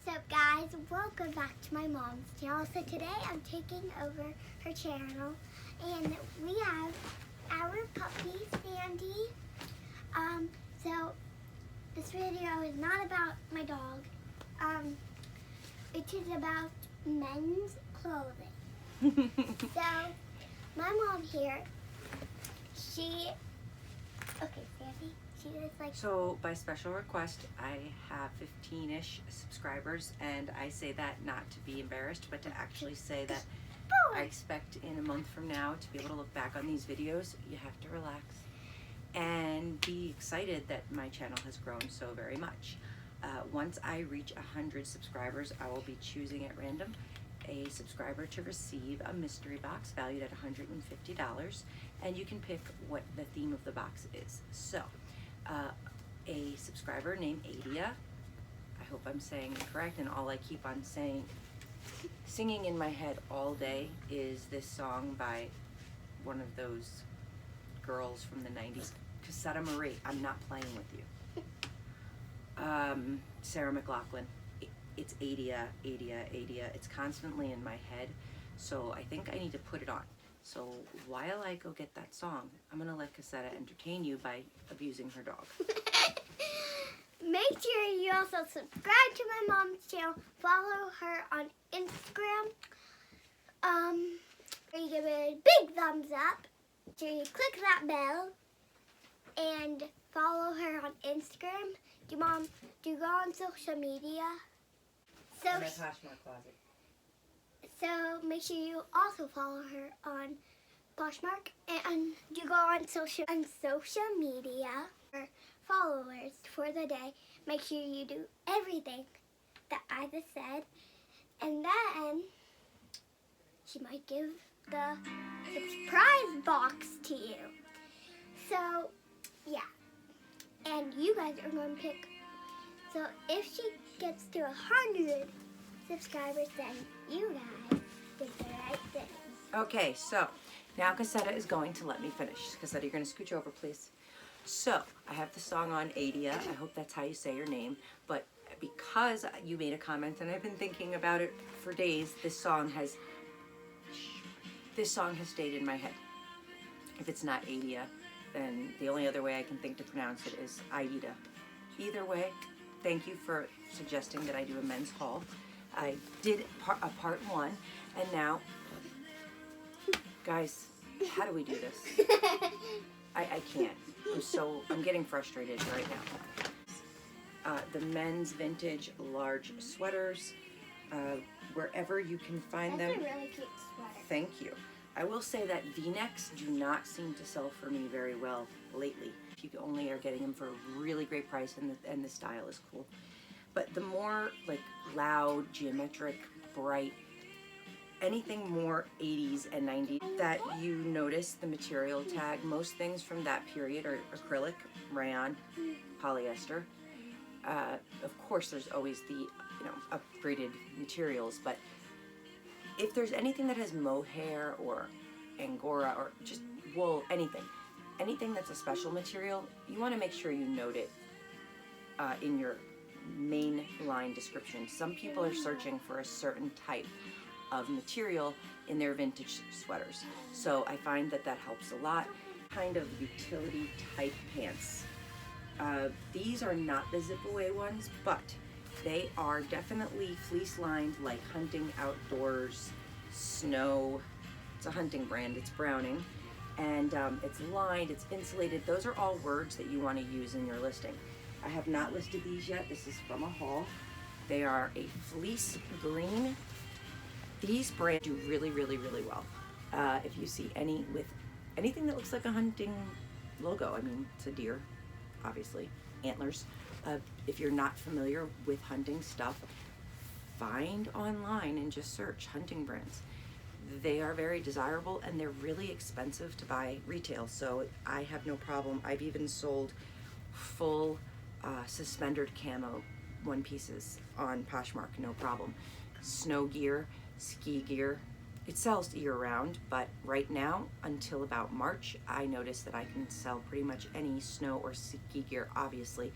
What's up, guys? Welcome back to my mom's channel. So today I'm taking over her channel, and we have our puppy Sandy. So this video is not about my dog. It is about men's clothing. So my mom here, okay, Sandy. So by special request, I have 15-ish subscribers, and I say that not to be embarrassed, but to actually say that I expect in a month from now to be able to look back on these videos. You have to relax and be excited that my channel has grown so very much. Once I reach 100 subscribers, I will be choosing at random a subscriber to receive a mystery box valued at $150, and you can pick what the theme of the box is. So a subscriber named Adia, I hope I'm saying it correct, and all I keep on singing in my head all day is this song by one of those girls from the 90s, Cassetta Marie, I'm Not Playing With You. Sarah McLachlan. It's Adia, Adia, Adia. It's constantly in my head, so I think I need to put it on. So while I go get that song, I'm gonna let Cassetta entertain you by abusing her dog. Make sure you also subscribe to my mom's channel, follow her on Instagram. You give it a big thumbs up. Make sure you click that bell and follow her on Instagram. Do you go on social media? So, In my Poshmark closet. So make sure you also follow her on Poshmark, and you go on social media for followers for the day. Make sure you do everything that I just said, and then she might give the surprise box to you. So yeah, and you guys are going to pick. So if she gets to 100 subscribers, then you guys did the right thing. Okay, so now Cassetta is going to let me finish. Cassetta, you're going to scooch over, please. So I have the song on Adia. I hope that's how you say your name. But because you made a comment and I've been thinking about it for days, this song has stayed in my head. If it's not Adia, then the only other way I can think to pronounce it is Aida. Either way, thank you for suggesting that I do a men's haul. I did a part one, and now, guys, how do we do this? I can't. I'm getting frustrated right now. The men's vintage large sweaters, wherever you can find them. That's a really cute sweater. Thank you. I will say that V-necks do not seem to sell for me very well lately. You only are getting them for a really great price, and the style is cool. But the more like loud, geometric, bright, anything more 80s and 90s that you notice the material tag, most things from that period are acrylic, rayon, polyester. Of course, there's always the upgraded materials, but if there's anything that has mohair or angora or just wool, anything that's a special material, you want to make sure you note it in your main line description. Some people are searching for a certain type of material in their vintage sweaters, so I find that helps a lot. Kind of utility type pants. These are not the zip away ones, but they are definitely fleece lined, like hunting, outdoors, snow. It's a hunting brand, it's Browning, and it's lined, it's insulated. Those are all words that you want to use in your listing. I have not listed these yet. This is from a haul. They are a fleece green. These brands do really, really, really well. If you see any with anything that looks like a hunting logo, I mean, it's a deer, obviously, antlers. If you're not familiar with hunting stuff, find online and just search hunting brands. They are very desirable, and they're really expensive to buy retail, so I have no problem. I've even sold full suspendered camo one pieces on Poshmark, no problem. Snow gear, ski gear, it sells year round, but right now until about March, I noticed that I can sell pretty much any snow or ski gear, obviously.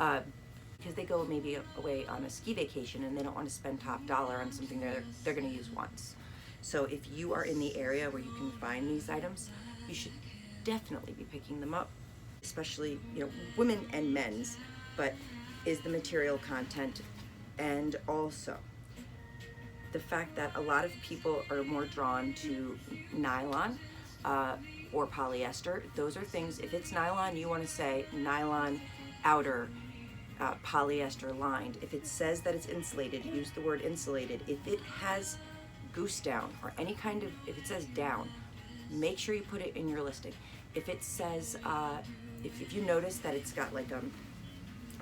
You because they go maybe away on a ski vacation and they don't want to spend top dollar on something they're going to use once. So if you are in the area where you can find these items, you should definitely be picking them up, especially, you know, women and men's, but is the material content, and also the fact that a lot of people are more drawn to nylon or polyester. Those are things, if it's nylon, you want to say nylon outer, polyester lined. If it says that it's insulated, use the word insulated. If it has goose down or any kind of, if it says down, make sure you put it in your listing. If it says, if you notice that it's got like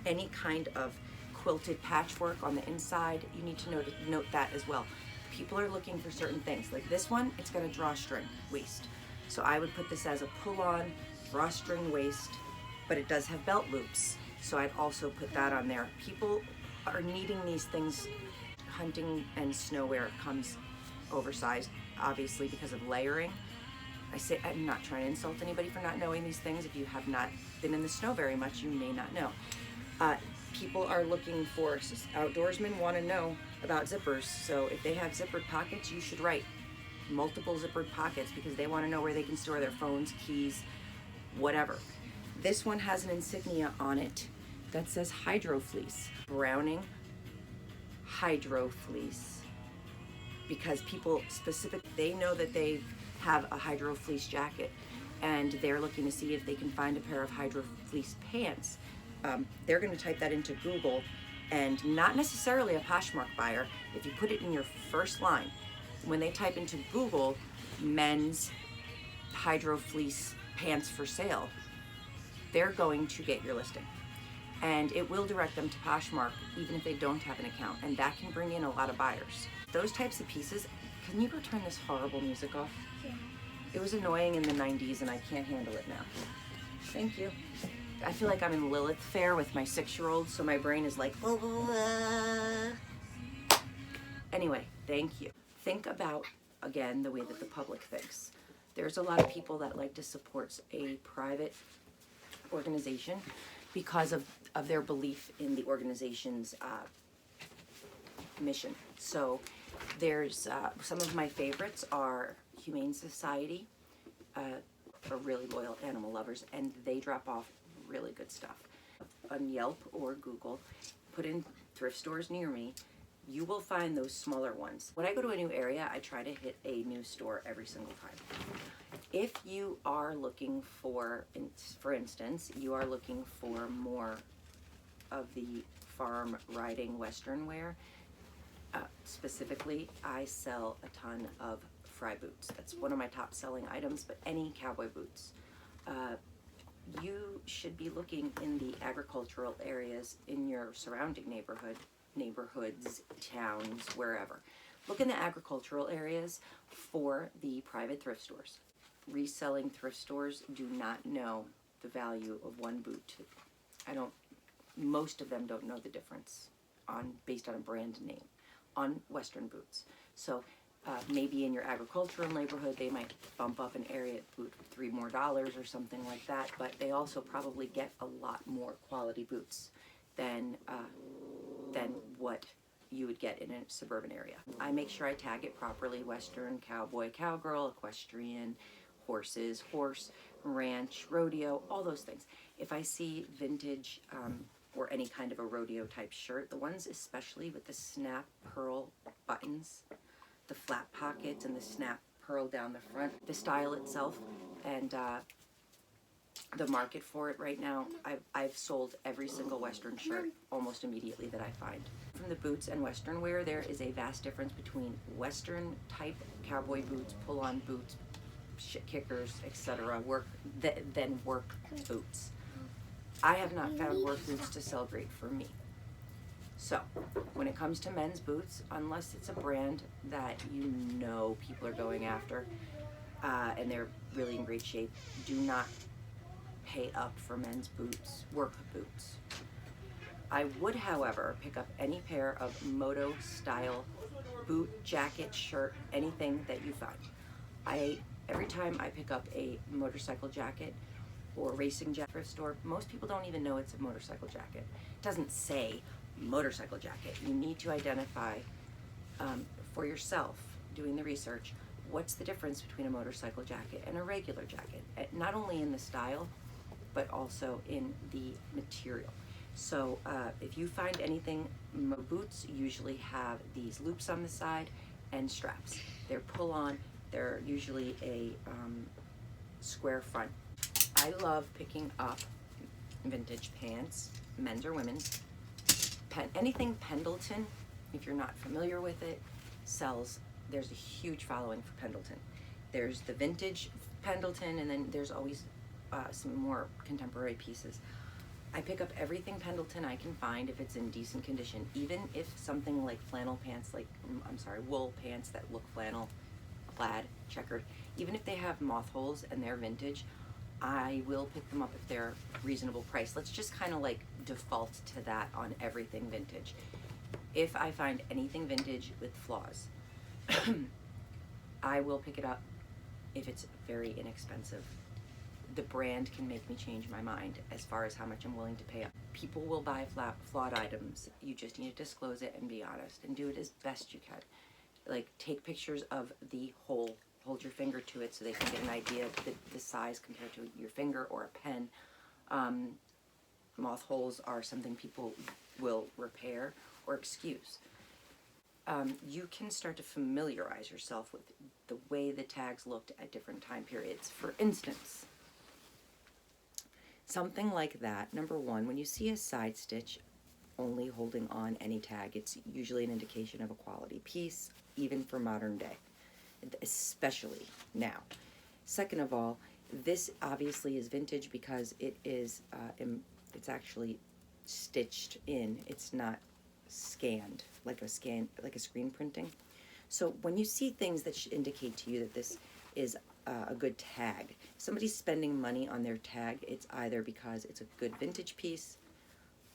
any kind of quilted patchwork on the inside, you need to note that as well. People are looking for certain things. Like this one, it's got a drawstring waist. So I would put this as a pull-on drawstring waist, but it does have belt loops. So I'd also put that on there. People are needing these things. Hunting and snow wear comes oversized, obviously, because of layering. I'm not trying to insult anybody for not knowing these things. If you have not been in the snow very much, you may not know. People are looking for, outdoorsmen want to know about zippers. So if they have zippered pockets, you should write multiple zippered pockets because they want to know where they can store their phones, keys, whatever. This one has an insignia on it that says Hydro Fleece. Browning Hydro Fleece, because people they know that they have a Hydro Fleece jacket and they're looking to see if they can find a pair of Hydro Fleece pants. They're going to type that into Google, and not necessarily a Poshmark buyer. If you put it in your first line, when they type into Google men's Hydro Fleece pants for sale, they're going to get your listing. And it will direct them to Poshmark even if they don't have an account, and that can bring in a lot of buyers. Those types of pieces, can you go turn this horrible music off? Yeah. It was annoying in the 90s and I can't handle it now. Thank you. I feel like I'm in Lilith Fair with my 6-year-old, so my brain is like, blah, blah, blah. Anyway, thank you. Think about, again, the way that the public thinks. There's a lot of people that like to support a private organization because of their belief in the organization's mission. So there's some of my favorites are Humane Society, are really loyal animal lovers, and they drop off really good stuff. On Yelp or Google, put in thrift stores near me, you will find those smaller ones. When I go to a new area, I try to hit a new store every single time. If you are looking for instance, you are looking for more of the farm riding Western wear, specifically, I sell a ton of fry boots. That's one of my top selling items, but any cowboy boots. You should be looking in the agricultural areas in your surrounding neighborhoods, towns, wherever. Look in the agricultural areas for the private thrift stores. Reselling thrift stores do not know the value of one boot. Most of them don't know the difference based on a brand name on Western boots. So maybe in your agricultural neighborhood, they might bump up an area boot $3 more or something like that, but they also probably get a lot more quality boots than what you would get in a suburban area. I make sure I tag it properly: Western, cowboy, cowgirl, equestrian, horses, horse, ranch, rodeo, all those things. If I see vintage or any kind of a rodeo type shirt, the ones especially with the snap pearl buttons, the flat pockets and the snap pearl down the front, the style itself and the market for it right now, I've sold every single Western shirt almost immediately that I find. From the boots and Western wear, there is a vast difference between Western type cowboy boots, pull-on boots, shit kickers, etc., than work boots. I have not found work boots to sell great for me. So, when it comes to men's boots, unless it's a brand that you know people are going after and they're really in great shape, do not pay up for men's boots, work boots. I would, however, pick up any pair of moto style boot, jacket, shirt, anything that you find. Every time I pick up a motorcycle jacket or racing jacket thrift store, most people don't even know it's a motorcycle jacket. It doesn't say motorcycle jacket. You need to identify for yourself, doing the research, what's the difference between a motorcycle jacket and a regular jacket, not only in the style, but also in the material. So if you find anything, boots usually have these loops on the side and straps. They're pull-on, they're usually a square front. I love picking up vintage pants, men's or women's. Anything Pendleton, if you're not familiar with it, sells. There's a huge following for Pendleton. There's the vintage Pendleton, and then there's always some more contemporary pieces. I pick up everything Pendleton I can find if it's in decent condition, even if something like flannel pants, wool pants that look flannel, plaid, checkered, even if they have moth holes and they're vintage, I will pick them up if they're reasonable price. Let's just kind of like default to that on everything vintage. If I find anything vintage with flaws, I will pick it up if it's very inexpensive. The brand can make me change my mind as far as how much I'm willing to pay up. People will buy flawed items. You just need to disclose it and be honest and do it as best you can. Like, take pictures of the hole. Hold your finger to it so they can get an idea of the size compared to your finger or a pen. Moth holes are something people will repair or excuse. You can start to familiarize yourself with the way the tags looked at different time periods. For instance, something like that, number one, when you see a side stitch only holding on any tag, it's usually an indication of a quality piece, even for modern day, especially now. Second of all, this obviously is vintage because it is, it's actually stitched in. It's not scanned like a screen printing. So when you see things that should indicate to you that this is a good tag, somebody's spending money on their tag, it's either because it's a good vintage piece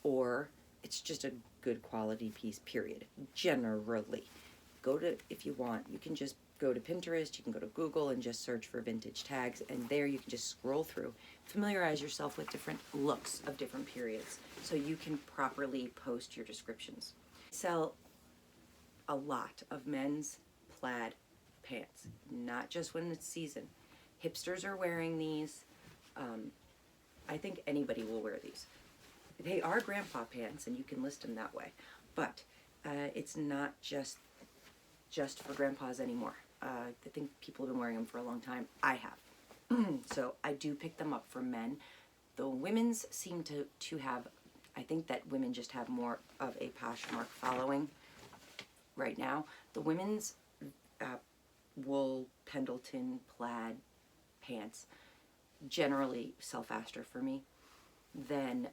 or it's just a good quality piece, period. Generally. If you want, you can just go to Pinterest, you can go to Google and just search for vintage tags, and there you can just scroll through, familiarize yourself with different looks of different periods so you can properly post your descriptions. Sell a lot of men's plaid pants, not just when it's season. Hipsters are wearing these. I think anybody will wear these. They are grandpa pants, and you can list them that way, but it's not just for grandpas anymore. I think people have been wearing them for a long time. I have. So I do pick them up for men. The women's seem to have, I think that women just have more of a Poshmark following right now. The women's wool, Pendleton, plaid pants generally sell faster for me. Then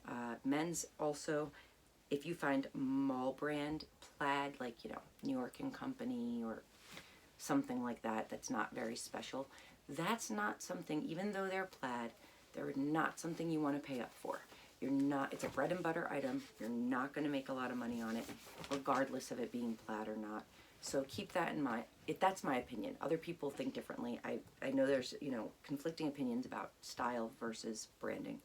men's also, if you find mall brand plaid, like, New York and Company or something like that, that's not very special, that's not something, even though they're plaid, they're not something you want to pay up for. It's a bread and butter item. You're not going to make a lot of money on it, regardless of it being plaid or not. So keep that in mind. That's my opinion. Other people think differently. I know there's, conflicting opinions about style versus branding.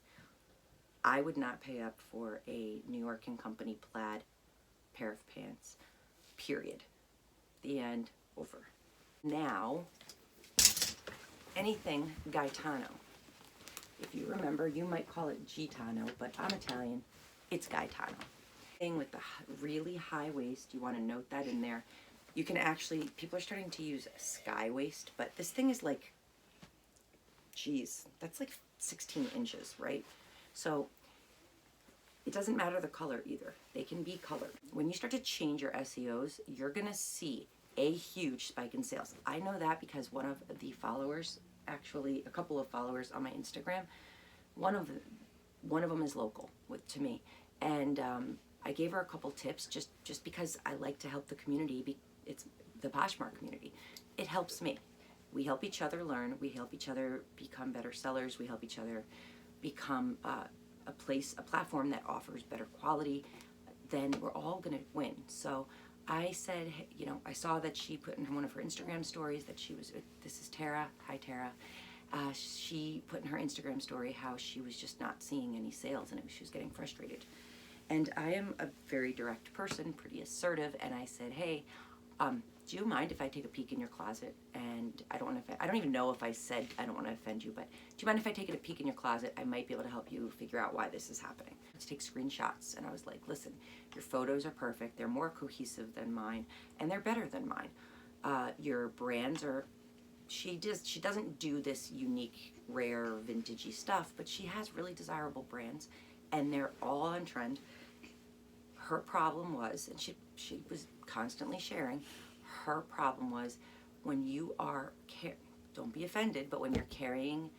I would not pay up for a New York and Company plaid pair of pants, period. The end, over. Now, anything Gaetano. If you remember, you might call it Gitano, but I'm Italian. It's Gaetano. Thing with the really high waist, you want to note that in there. You can actually, people are starting to use sky waist, but this thing is like, geez, that's like 16 inches, right? So it doesn't matter the color either. They can be colored. When you start to change your SEOs, you're gonna see a huge spike in sales. I know that because one of the followers, actually a couple of followers on my Instagram, one of them is local to me, and I gave her a couple tips just because I like to help the community. It's the Poshmark community. It helps me. We help each other learn. We help each other become better sellers. We help each other become a platform that offers better quality. Then we're all gonna win. So I said, I saw that she put in one of her Instagram stories that she was, this is Tara, hi Tara, she put in her Instagram story how she was just not seeing any sales and she was getting frustrated. And I am a very direct person, pretty assertive, and I said, hey, do you mind if I take a peek in your closet? And I don't even know if I said I don't want to offend you, but do you mind if I take a peek in your closet? I might be able to help you figure out why this is happening. Let's take screenshots. And I was like, listen, your photos are perfect. They're more cohesive than mine, and they're better than mine. Your brands are, she doesn't do this unique, rare, vintagey stuff, but she has really desirable brands, and they're all on trend. Her problem was, and she was constantly sharing, her problem was when you are, don't be offended, but when you're carrying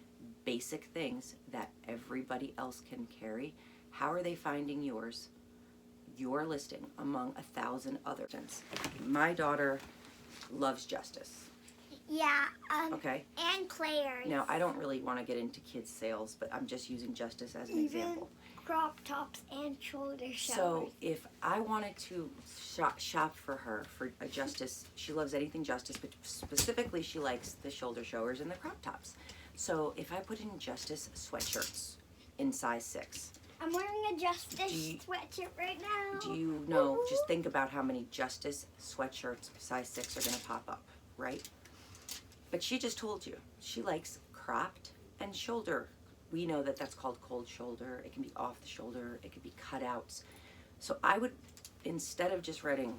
basic things that everybody else can carry, how are they finding yours, your listing, among 1,000 others? My daughter loves Justice. Yeah. Okay. And Claire's. Now, I don't really want to get into kids' sales, but I'm just using Justice as an example. Crop tops and shoulder showers. So if I wanted to shop for her for a Justice, she loves anything Justice, but specifically she likes the shoulder showers and the crop tops. So if I put in Justice sweatshirts in size 6. I'm wearing a Justice sweatshirt right now. Do you know, just think about how many Justice sweatshirts size 6 are going to pop up, right? But she just told you she likes cropped and shoulder. We know that that's called cold shoulder. It can be off the shoulder. It could be cutouts. So I would, instead of just writing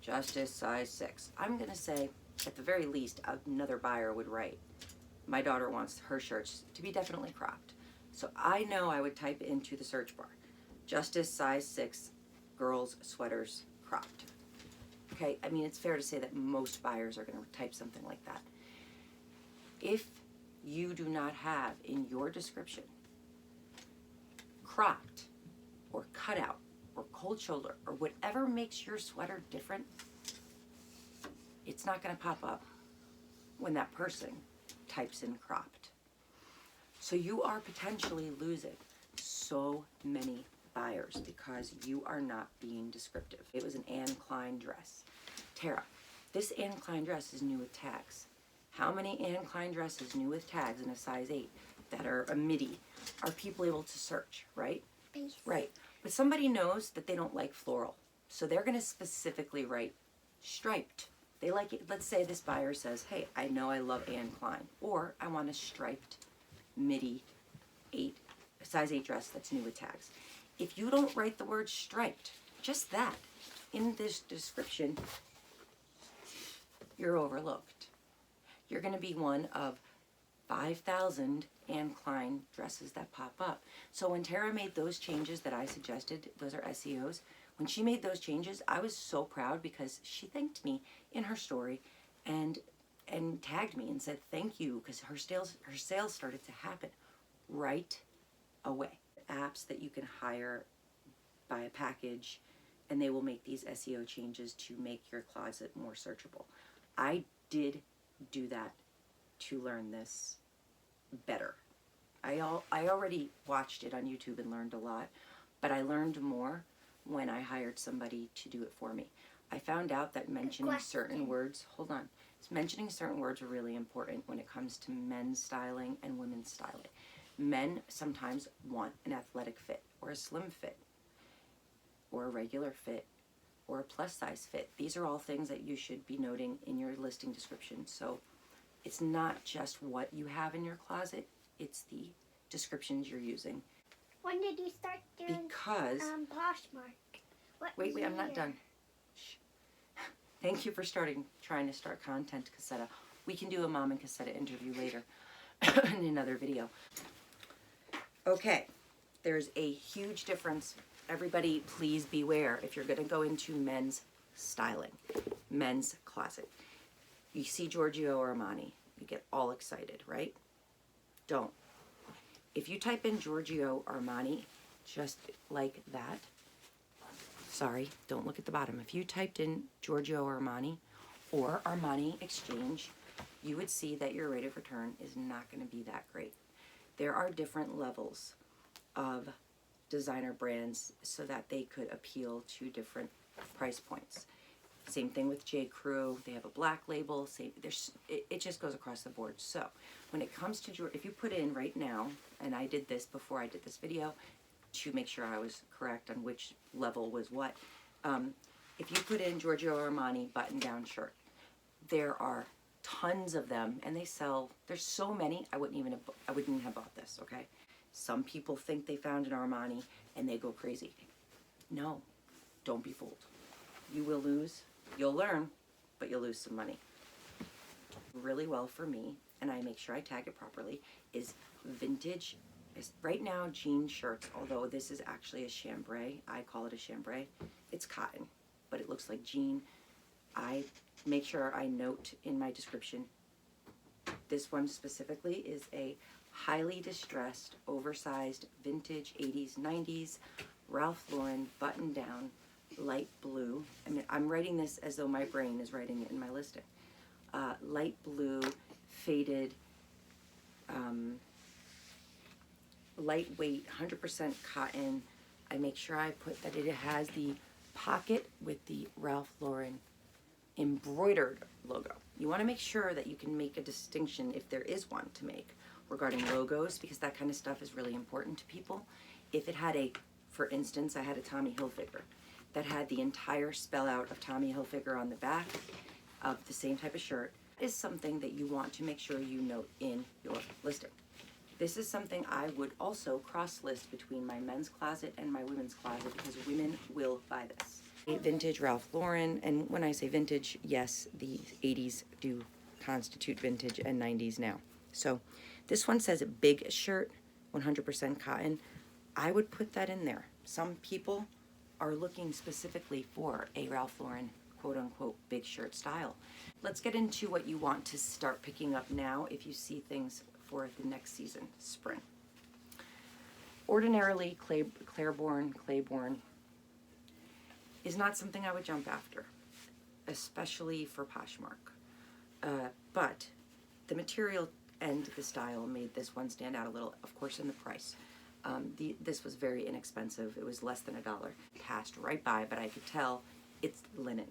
Justice size 6, I'm going to say, at the very least, another buyer would write, my daughter wants her shirts to be definitely cropped. So I know I would type into the search bar, Justice size 6, girls sweaters cropped. Okay, I mean, it's fair to say that most buyers are going to type something like that. If you do not have in your description cropped or cutout or cold shoulder or whatever makes your sweater different, it's not going to pop up when that person types in cropped. So you are potentially losing so many buyers because you are not being descriptive. It was an Anne Klein dress. Tara, this Anne Klein dress is new with tags. How many Anne Klein dresses new with tags in a size 8 that are a midi are people able to search, right? Base. Right. But somebody knows that they don't like floral. So they're going to specifically write striped. They like it. Let's say this buyer says, hey, I know I love Anne Klein, or I want a striped midi size 8 dress that's new with tags. If you don't write the word striped, just that, in this description, you're overlooked. You're going to be one of 5,000 Anne Klein dresses that pop up. So when Tara made those changes that I suggested, those are SEOs, when she made those changes, I was so proud because she thanked me in her story and tagged me and said thank you, because her sales started to happen right away. Apps that you can hire, buy a package, and they will make these SEO changes to make your closet more searchable. I did do that to learn this better. I already watched it on YouTube and learned a lot, but I learned more when I hired somebody to do it for me. I found out that mentioning certain words, mentioning certain words are really important when it comes to men's styling and women's styling. Men sometimes want an athletic fit or a slim fit or a regular fit or a plus size fit. These are all things that you should be noting in your listing description. So it's not just what you have in your closet, it's the descriptions you're using. When did you start doing Because Poshmark? Wait, I'm not done. Shh. Thank you for trying to start content, Cassetta. We can do a Mom and Cassetta interview later in another video. Okay, there's a huge difference. Everybody, please beware if you're going to go into men's styling, men's closet. You see Giorgio Armani, you get all excited, right? Don't. If you type in Giorgio Armani, just like that, sorry, don't look at the bottom. If you typed in Giorgio Armani or Armani Exchange, you would see that your rate of return is not going to be that great. There are different levels of designer brands so that they could appeal to different price points. Same thing with J. Crew. They have a black label. It just goes across the board. So when it comes to jewelry, if you put in right now, and I did this before I did this video to make sure I was correct on which level was what. If you put in Giorgio Armani button-down shirt, there are tons of them, and they sell. There's so many. I wouldn't even have bought this. Okay, some people think they found an Armani and they go crazy. No, don't be fooled. You will lose. You'll learn, but you'll lose some money. Really well for me, and I make sure I tag it properly, is vintage. Right now, jean shirts, although this is actually a chambray, I call it a chambray. It's cotton, but it looks like jean. I make sure I note in my description, this one specifically is a highly distressed, oversized, vintage 80s, 90s, Ralph Lauren button-down, light blue. I mean, I'm writing this as though my brain is writing it in my listing. Light blue, faded, lightweight, 100% cotton. I make sure I put that it has the pocket with the Ralph Lauren embroidered logo. You want to make sure that you can make a distinction, if there is one to make, regarding logos, because that kind of stuff is really important to people. If it had for instance, I had a Tommy Hilfiger that had the entire spell out of Tommy Hilfiger on the back of the same type of shirt, is something that you want to make sure you note in your listing. This is something I would also cross-list between my men's closet and my women's closet, because women will buy this. Vintage Ralph Lauren, and when I say vintage, yes, the 80s do constitute vintage and 90s now. So this one says a big shirt, 100% cotton. I would put that in there. Some people are looking specifically for a Ralph Lauren quote-unquote big shirt style. Let's get into what you want to start picking up now if you see things for the next season, spring. Ordinarily, Claiborne is not something I would jump after, especially for Poshmark. But the material and the style made this one stand out a little, of course, in the price. This was very inexpensive. It was less than $1. Passed right by, but I could tell it's linen.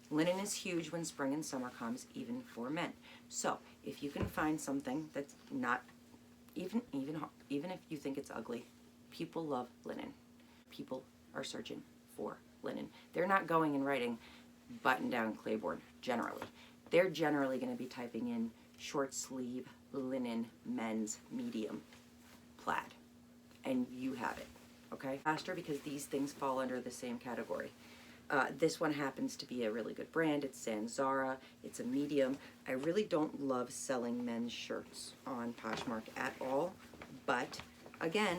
Linen is huge when spring and summer comes, even for men. So if you can find something that's not, even if you think it's ugly, people love linen. People are searching for linen. They're not going and writing button-down Claiborne, generally. They're generally going to be typing in short sleeve, linen, men's, medium, plaid. And you have it, okay? Faster, because these things fall under the same category. This one happens to be a really good brand. It's Zanzara. It's a medium. I really don't love selling men's shirts on Poshmark at all. But, again,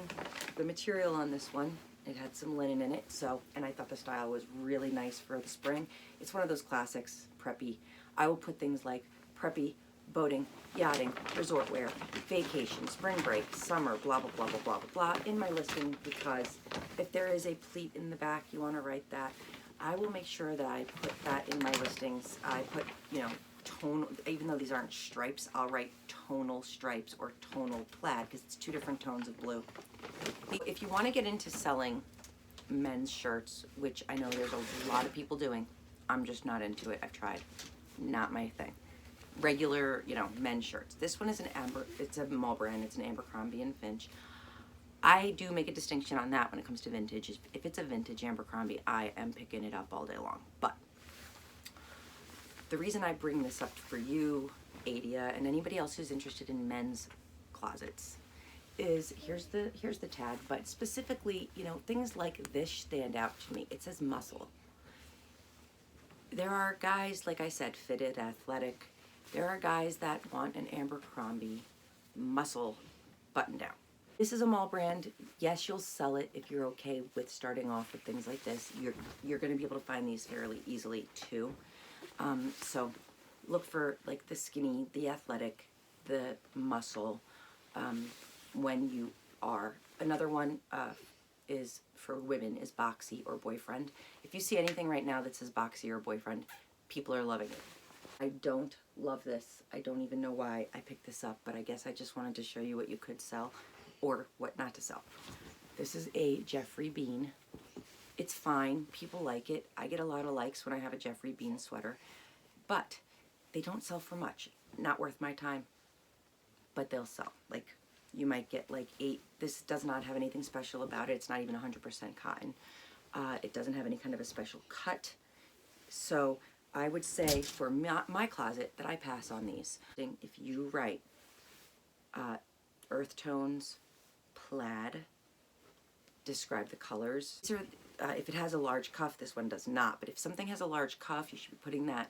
the material on this one, it had some linen in it, and I thought the style was really nice for the spring. It's one of those classics, preppy. I will put things like preppy, boating, yachting, resort wear, vacation, spring break, summer, blah, blah, blah, blah, blah, blah, blah, in my listing, because if there is a pleat in the back, you want to write that. I will make sure that I put that in my listings. I put, tonal, even though these aren't stripes, I'll write tonal stripes or tonal plaid, because it's two different tones of blue. If you want to get into selling men's shirts, which I know there's a lot of people doing, I'm just not into it. I've tried. Not my thing. Regular, men's shirts. This one is it's a mall brand. It's an Abercrombie and Finch. I do make a distinction on that when it comes to vintage. If it's a vintage Abercrombie, I am picking it up all day long. But the reason I bring this up for you, Adia, and anybody else who's interested in men's closets, is here's the tag. But specifically, things like this stand out to me. It says muscle. There are guys, like I said, fitted, athletic. There are guys that want an Abercrombie muscle button down. This is a mall brand. Yes, you'll sell it if you're okay with starting off with things like this. You're going to be able to find these fairly easily too. So look for like the skinny, the athletic, the muscle when you are. Another one is for women is boxy or boyfriend. If you see anything right now that says boxy or boyfriend, people are loving it. I don't love this. I don't even know why I picked this up, but I guess I just wanted to show you what you could sell or what not to sell. This is a Jeffrey Bean It's fine. People like it. I get a lot of likes when I have a Jeffrey Bean sweater. But they don't sell for much. Not worth my time. But they'll sell. Like, you might get like 8. This does not have anything special about it. It's not even 100% cotton. It doesn't have any kind of a special cut. So I would say for my closet that I pass on these. If you write earth tones, plaid, describe the colors. These are, if it has a large cuff, this one does not. But if something has a large cuff, you should be putting that.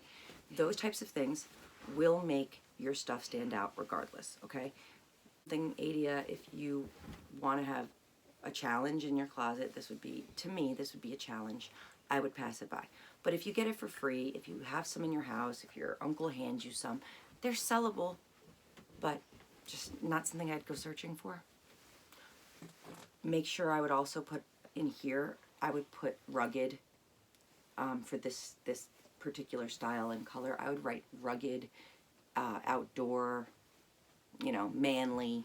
Those types of things will make your stuff stand out regardless, okay? Adia, if you want to have a challenge in your closet, this would be, to me, this would be a challenge. I would pass it by. But if you get it for free, if you have some in your house, if your uncle hands you some, they're sellable, but just not something I'd go searching for. Make sure I would also put in here, I would put rugged for this particular style and color. I would write rugged, outdoor, you know, manly,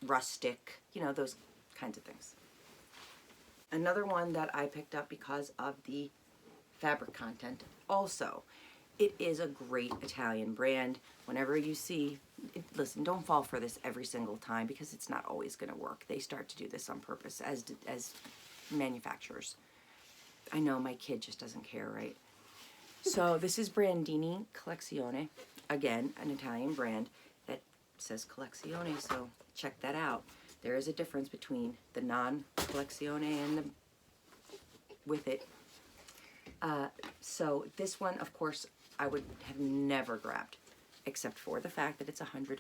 rustic, you know, those kinds of things. Another one that I picked up because of the fabric content also. It is a great Italian brand. Whenever you see, listen, don't fall for this every single time because it's not always going to work. They start to do this on purpose as manufacturers. I know my kid just doesn't care, right? So this is Brandini Collezione. Again, an Italian brand that says Collezione, so check that out. There is a difference between the non-Collezione and the with it. So this one, of course, I would have never grabbed, except for the fact that it's 100%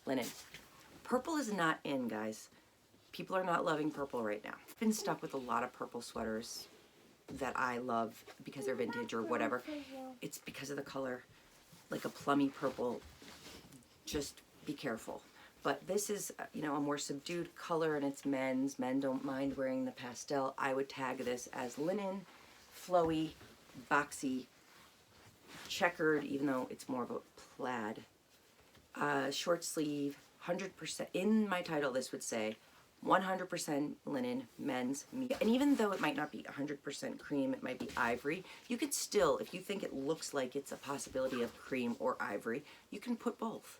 linen. Purple is not in, guys. People are not loving purple right now. I've been stuck with a lot of purple sweaters that I love because they're vintage or whatever. It's because of the color, like a plummy purple. Just be careful. But this is, you know, a more subdued color, and it's men's. Men don't mind wearing the pastel. I would tag this as linen, flowy, boxy, checkered, even though it's more of a plaid. Short sleeve, 100%. In my title, this would say 100% linen, men's. And even though it might not be 100% cream, it might be ivory, you could still, if you think it looks like it's a possibility of cream or ivory, you can put both.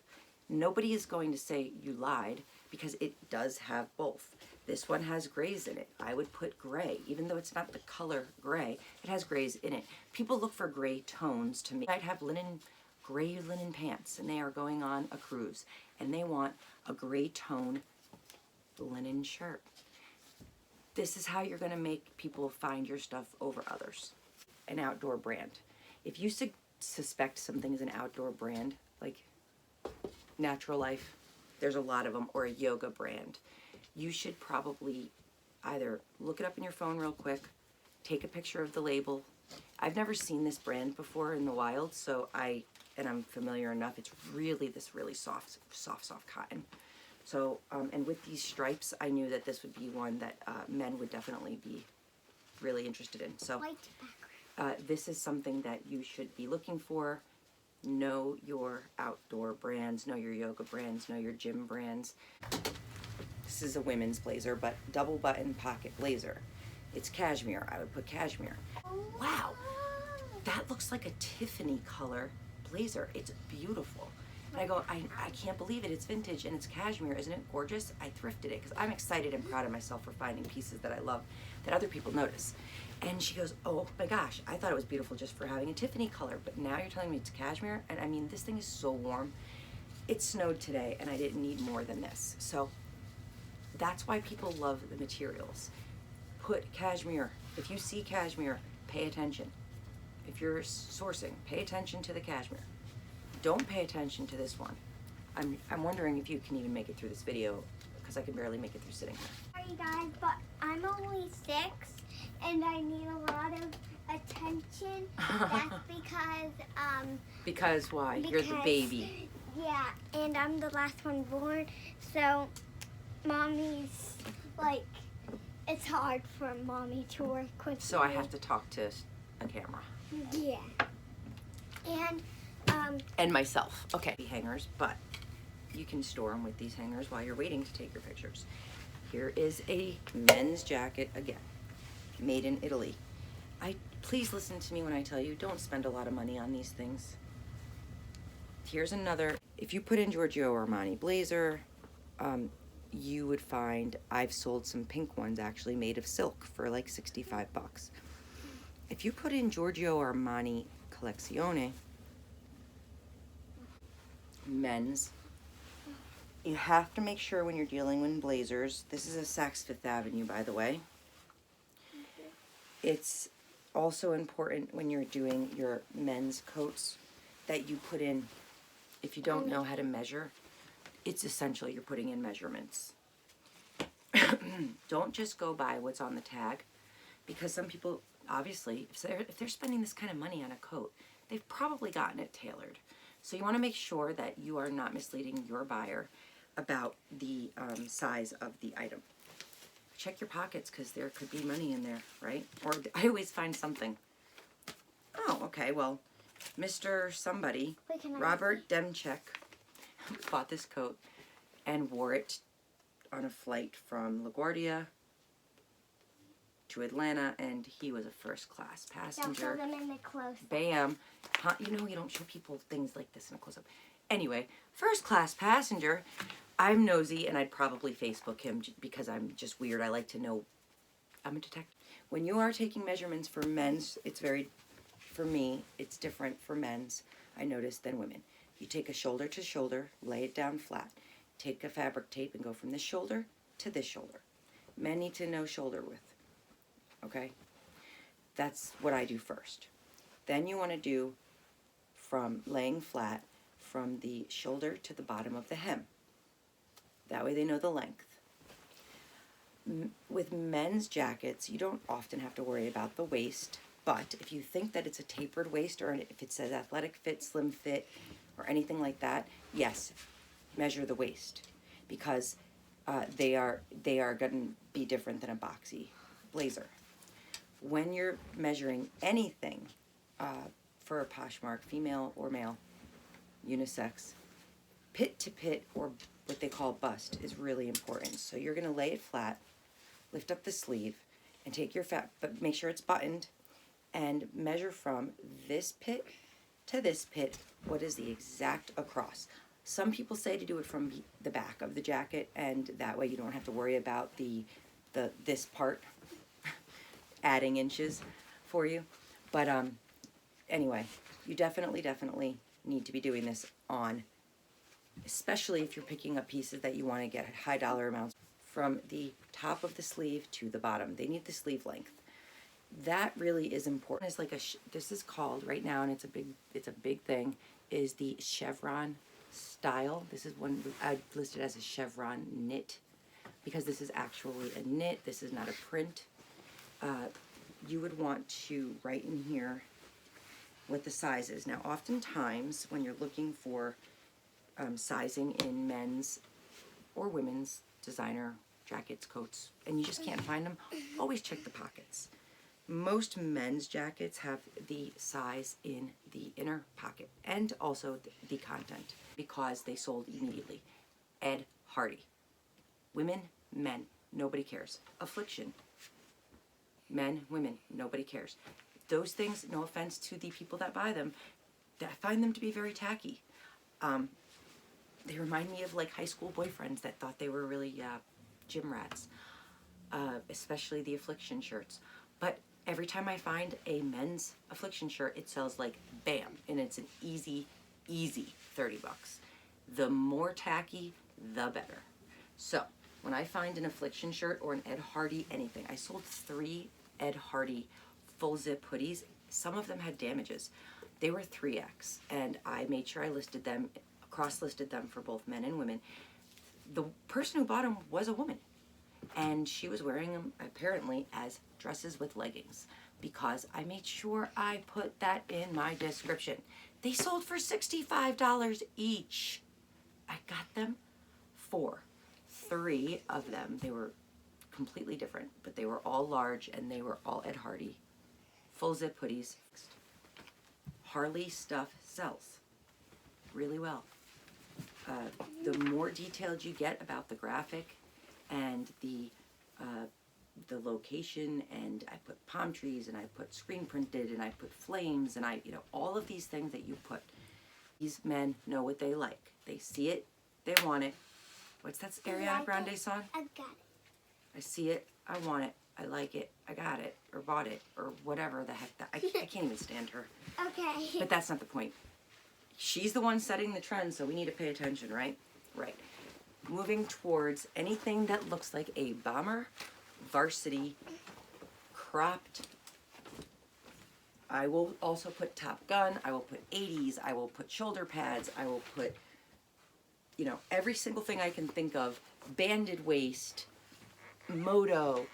Nobody is going to say you lied because it does have both. This one has grays in it. I would put gray, even though it's not the color gray, it has grays in it. People look for gray tones to me. I'd have gray linen pants, and they are going on a cruise, and they want a gray tone linen shirt. This is how you're going to make people find your stuff over others. An outdoor brand. If you suspect something is an outdoor brand, like Natural Life, there's a lot of them, or a yoga brand, you should probably either look it up in your phone real quick, take a picture of the label. I've never seen this brand before in the wild, so I'm familiar enough. It's really this really soft cotton. So, and with these stripes, I knew that this would be one that men would definitely be really interested in. So, this is something that you should be looking for. Know your outdoor brands, know your yoga brands, know your gym brands. This is a women's blazer, but double button pocket blazer. It's cashmere. I would put cashmere. Wow, that looks like a Tiffany color blazer. It's beautiful. And I go, I can't believe it. It's vintage and it's cashmere. Isn't it gorgeous? I thrifted it because I'm excited and proud of myself for finding pieces that I love that other people notice. And she goes, oh my gosh, I thought it was beautiful just for having a Tiffany color, but now you're telling me it's cashmere? And I mean, this thing is so warm. It snowed today and I didn't need more than this. So that's why people love the materials. Put cashmere. If you see cashmere, pay attention. If you're sourcing, pay attention to the cashmere. Don't pay attention to this one. I'm wondering if you can even make it through this video because I can barely make it through sitting here. Sorry guys, but I'm only 6 and I need a lot of attention. That's because Because why? You're the baby. Yeah, and I'm the last one born, so mommy's like, it's hard for mommy to work with. So me. I have to talk to a camera. Yeah. And myself. Okay. Hangers, but you can store them with these hangers while you're waiting to take your pictures. Here is a men's jacket again. made in Italy. Please listen to me when I tell you, don't spend a lot of money on these things. Here's another. If you put in Giorgio Armani blazer, you would find I've sold some pink ones actually made of silk for like 65 bucks. If you put in Giorgio Armani Collezione men's, you have to make sure when you're dealing with blazers, this is a Saks Fifth Avenue, by the way. It's also important when you're doing your men's coats that you put in, if you don't know how to measure, it's essential you're putting in measurements. Don't just go by what's on the tag, because some people, obviously, if they're spending this kind of money on a coat, they've probably gotten it tailored. So you want to make sure that you are not misleading your buyer about the size of the item. Check your pockets, because there could be money in there, right? Or I always find something. Oh, okay, well, Mr. Somebody, Robert Demchek, bought this coat and wore it on a flight from LaGuardia to Atlanta, and he was a first-class passenger. Don't show them in the close-up. Bam. Huh? You know you don't show people things like this in a close-up. Anyway, first-class passenger. I'm nosy, and I'd probably Facebook him because I'm just weird. I like to know. I'm a detective. When you are taking measurements for men's, for me, it's different for men's, I noticed, than women. You take a shoulder to shoulder, lay it down flat. Take a fabric tape and go from this shoulder to this shoulder. Men need to know shoulder width, okay? That's what I do first. Then you want to do from laying flat from the shoulder to the bottom of the hem. That way they know the length. With men's jackets, you don't often have to worry about the waist, but if you think that it's a tapered waist, or if it says athletic fit, slim fit, or anything like that, yes, measure the waist, because they are going to be different than a boxy blazer. When you're measuring anything for a Poshmark, female or male, unisex, pit to pit, or what they call bust, is really important. So you're going to lay it flat, lift up the sleeve, and take your but make sure it's buttoned, and measure from this pit to this pit what is the exact across. Some people say to do it from the back of the jacket, and that way you don't have to worry about this part adding inches for you. But anyway, you definitely need to be doing this on, especially if you're picking up pieces that you want to get high dollar amounts, from the top of the sleeve to the bottom. They need the sleeve length. That really is important. It's like this is called right now, and it's a big thing, is the chevron style. This is one I listed as a chevron knit, because this is actually a knit. This is not a print. You would want to write in here what the size is. Now, oftentimes when you're looking for sizing in men's or women's designer jackets, coats, and you just can't find them, always check the pockets. Most men's jackets have the size in the inner pocket, and also the content, because they sold immediately. Ed Hardy. Women, men, nobody cares. Affliction. Men, women, nobody cares. Those things, no offense to the people that buy them, I find them to be very tacky. They remind me of like high school boyfriends that thought they were really gym rats, especially the Affliction shirts. But every time I find a men's Affliction shirt, it sells like bam, and it's an easy 30 bucks. The more tacky, the better. So when I find an Affliction shirt or an Ed Hardy anything, I sold 3 Ed Hardy full zip hoodies. Some of them had damages. They were 3X, and I made sure I listed them, cross-listed them for both men and women. The person who bought them was a woman, and she was wearing them apparently as dresses with leggings, because I made sure I put that in my description. They sold for $65 each. I got them for 3 of them. They were completely different, but they were all large, and they were all Ed Hardy full zip hoodies. Harley stuff sells really well. The more detailed you get about the graphic and the the location, and I put palm trees, and I put screen printed, and I put flames, and I, all of these things that you put. These men know what they like. They see it, they want it. What's that Ariana Grande song? I've got it. I see it, I want it, I like it, I got it, or bought it, or whatever the heck that, I can't even stand her. Okay. But that's not the point. She's the one setting the trend, so we need to pay attention, right? Right. Moving towards anything that looks like a bomber, varsity, cropped. I will also put Top Gun, I will put 80s, I will put shoulder pads, I will put, every single thing I can think of, banded waist, moto,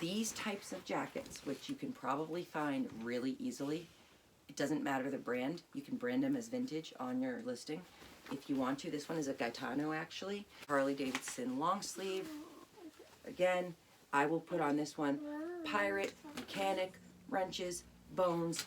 these types of jackets, which you can probably find really easily. It doesn't matter the brand. You can brand them as vintage on your listing if you want to. This one is a Gaetano, actually. Harley Davidson long sleeve. Again, I will put on this one pirate, mechanic, wrenches, bones,